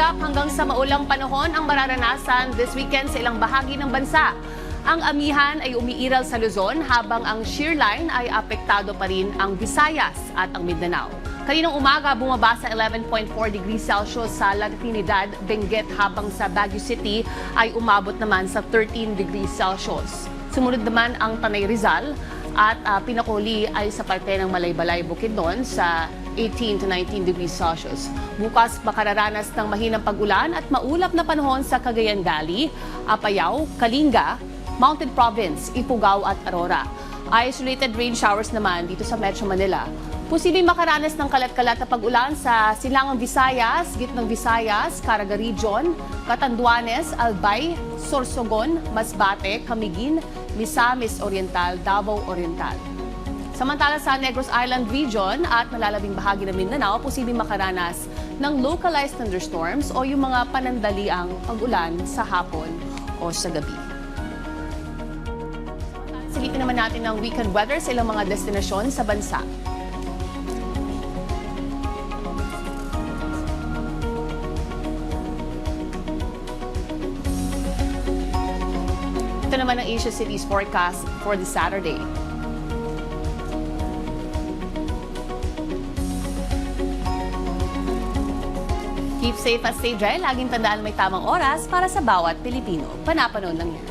maulap hanggang sa maulang panahon ang mararanasan this weekend sa ilang bahagi ng bansa. Ang amihan ay umiiral sa Luzon habang ang shear line ay apektado pa rin ang Visayas at ang Mindanao. Kaninang umaga, bumaba sa 11.4 degrees Celsius sa La Trinidad, Benguet habang sa Baguio City ay umabot naman sa 13 degrees Celsius. Sumunod naman ang Tanay Rizal at pinakuli ay sa parte ng Malaybalay, Bukidnon sa 18 to 19 degrees Celsius. Bukas makararanas ng mahinang pag-ulan at maulap na panahon sa Cagayan Valley, Apayao, Kalinga, Mountain Province, Ifugao at Aurora. Isolated rain showers naman dito sa Metro Manila. Posibleng makaranas ng kalat-kalat na pag-ulan sa Silangang Visayas, Gitnang Visayas, Caraga Region, Catanduanes, Albay, Sorsogon, Masbate, Camiguin, Misamis Oriental, Davao Oriental. Samantala sa Negros Island Region at malalabing bahagi ng Mindanao, posibleng makaranas ng localized thunderstorms o yung mga panandaliang pag-ulan sa hapon o sa gabi. Silipin naman natin ang weekend weather sa ilang mga destinasyon sa bansa. Ito naman ang Asia City's forecast for this Saturday. Keep safe at stay dry. Laging tandaan may tamang oras para sa bawat Pilipino. Panapanon lang yan.